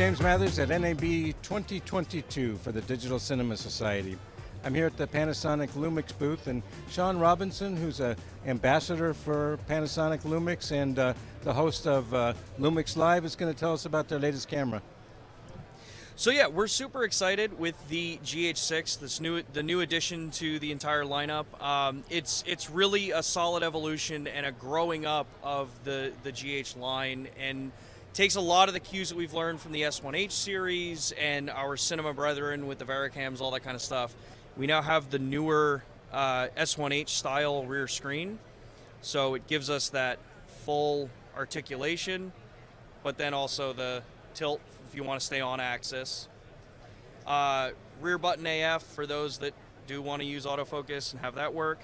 James Mathers at NAB 2022 for the Digital Cinema Society. I'm here at the Panasonic Lumix booth, and Sean Robinson, who's an ambassador for Panasonic Lumix and the host of Lumix Live, is going to tell us about their latest camera. So yeah, we're super excited with the GH6, the new addition to the entire lineup. It's really a solid evolution and a growing up of the GH line, and takes a lot of the cues that we've learned from the S1H series and our cinema brethren with the Varicams, all that kind of stuff. We now have the newer S1H style rear screen, so it gives us that full articulation, but then also the tilt if you want to stay on axis. Rear button AF for those that do want to use autofocus and have that work.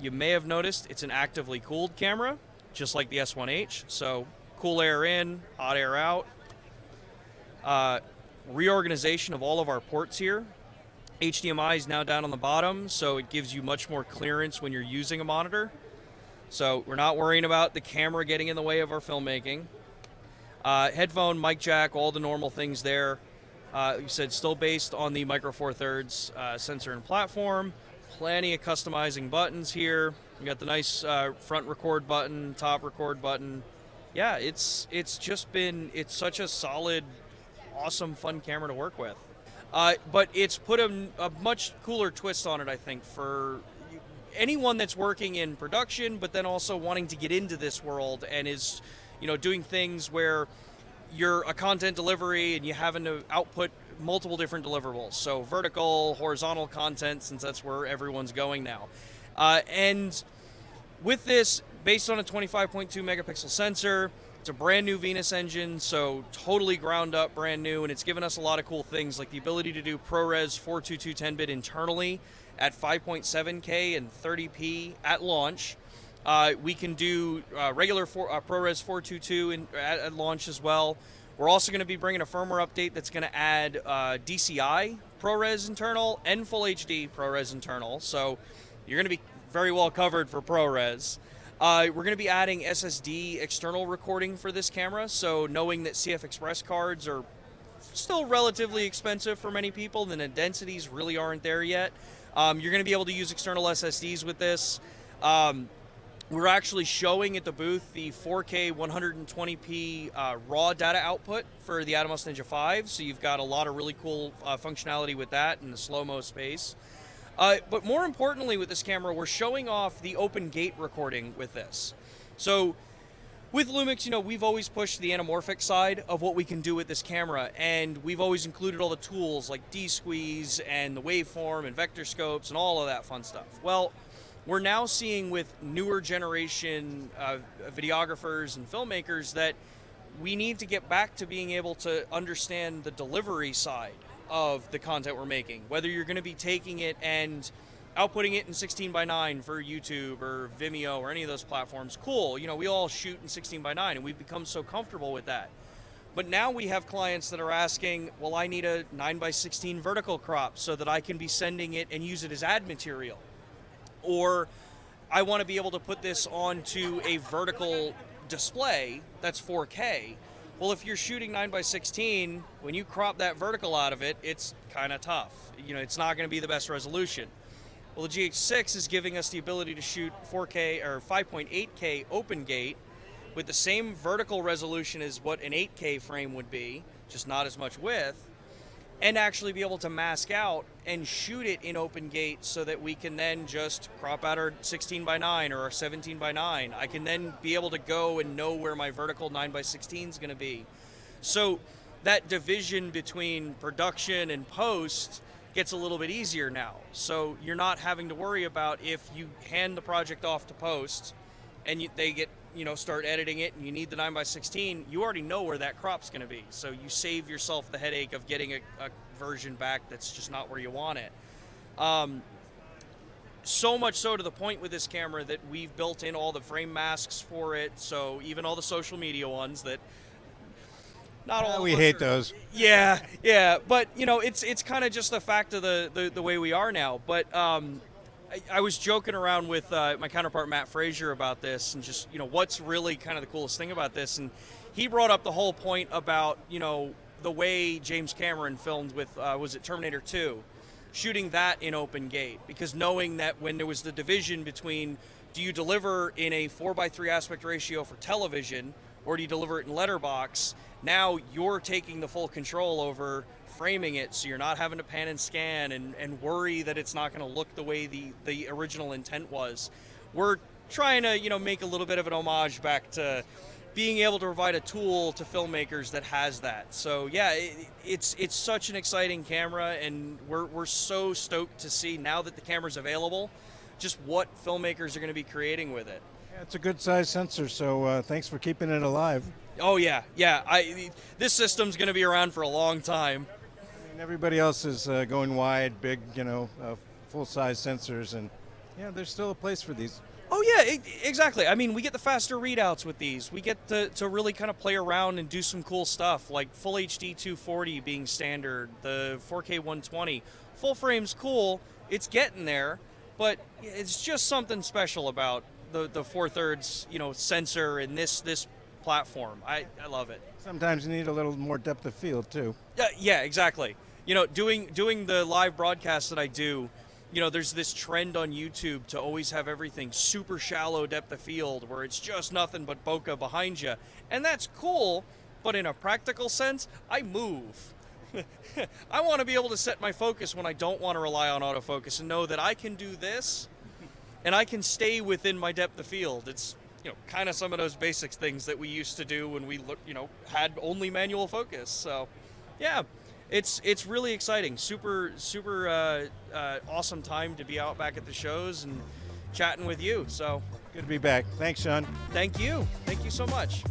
You may have noticed it's an actively cooled camera, just like the S1H, so cool air in, hot air out. Reorganization of all of our ports here. HDMI is now down on the bottom, so it gives you much more clearance when you're using a monitor. So we're not worrying about the camera getting in the way of our filmmaking. Headphone, mic jack, all the normal things there. You said still based on the Micro Four Thirds sensor and platform. Plenty of customizing buttons here. We got the nice front record button, top record button. Yeah, it's such a solid, awesome, fun camera to work with. But it's put a much cooler twist on it, I think, for anyone that's working in production, but then also wanting to get into this world and is, doing things where you're a content delivery and you having to output multiple different deliverables. So vertical, horizontal content, since that's where everyone's going now. And with this, based on a 25.2 megapixel sensor, it's a brand new Venus engine, so totally ground up, brand new, and it's given us a lot of cool things like the ability to do ProRes 422 10-bit internally at 5.7K and 30p at launch. We can do regular ProRes 422 at launch as well. We're also going to be bringing a firmware update that's going to add DCI ProRes internal and Full HD ProRes internal, so you're going to be very well covered for ProRes. We're going to be adding SSD external recording for this camera, so knowing that CF Express cards are still relatively expensive for many people, and the densities really aren't there yet. You're going to be able to use external SSDs with this. We're actually showing at the booth the 4K 120p raw data output for the Atomos Ninja 5, so you've got a lot of really cool functionality with that in the slow-mo space. But more importantly with this camera, we're showing off the open gate recording with this. So with Lumix, we've always pushed the anamorphic side of what we can do with this camera, and we've always included all the tools like D-Squeeze and the waveform and vector scopes and all of that fun stuff. Well, we're now seeing with newer generation videographers and filmmakers that we need to get back to being able to understand the delivery side of the content we're making, whether you're going to be taking it and outputting it in 16:9 for YouTube or Vimeo or any of those platforms. Cool, we all shoot in 16:9 and we've become so comfortable with that. But now we have clients that are asking, well, I need a 9:16 vertical crop so that I can be sending it and use it as ad material. Or I want to be able to put this onto a vertical display that's 4K. Well, if you're shooting 9:16, when you crop that vertical out of it, it's kind of tough. It's not going to be the best resolution. Well, the GH6 is giving us the ability to shoot 4K or 5.8K open gate with the same vertical resolution as what an 8K frame would be, just not as much width, and actually be able to mask out and shoot it in open gate so that we can then just crop out our 16:9 or our 17:9. I can then be able to go and know where my vertical 9:16 is going to be. So that division between production and post gets a little bit easier now. So you're not having to worry about if you hand the project off to post and they get, start editing it and you need the 9:16, you already know where that crop's going to be. So you save yourself the headache of getting a version back that's just not where you want it. So much so to the point with this camera that we've built in all the frame masks for it. So even all the social media ones that not all. We hate those. Yeah, but it's kind of just the fact of the way we are now. But I was joking around with my counterpart Matt Frazier about this, and just what's really kind of the coolest thing about this, and he brought up the whole point about the way James Cameron filmed with was it Terminator 2, shooting that in open gate, because knowing that when there was the division between do you deliver in a 4:3 aspect ratio for television or do you deliver it in letterbox, now you're taking the full control over framing it, so you're not having to pan and scan and worry that it's not going to look the way the original intent was. We're trying to make a little bit of an homage back to being able to provide a tool to filmmakers that has that. So yeah, it's such an exciting camera, and we're so stoked to see now that the camera's available, just what filmmakers are going to be creating with it. Yeah, it's a good size sensor, so thanks for keeping it alive. Oh yeah. This system's going to be around for a long time. I mean, everybody else is going wide, big, full-size sensors, and yeah, there's still a place for these. Oh yeah, exactly. I mean, we get the faster readouts with these. We get to really kind of play around and do some cool stuff, like full HD 240 being standard, the 4K 120. Full frame's cool. It's getting there, but it's just something special about the 4/3 sensor in this platform. I love it. Sometimes you need a little more depth of field too. Yeah, exactly. Doing the live broadcasts that I do, there's this trend on YouTube to always have everything super shallow depth of field where it's just nothing but bokeh behind you. And that's cool, but in a practical sense, I move. I want to be able to set my focus when I don't want to rely on autofocus and know that I can do this and I can stay within my depth of field. It's kind of some of those basic things that we used to do when we had only manual focus. So yeah, it's really exciting. Super awesome time to be out back at the shows and chatting with you. So good to be back. Thanks, Sean. Thank you so much.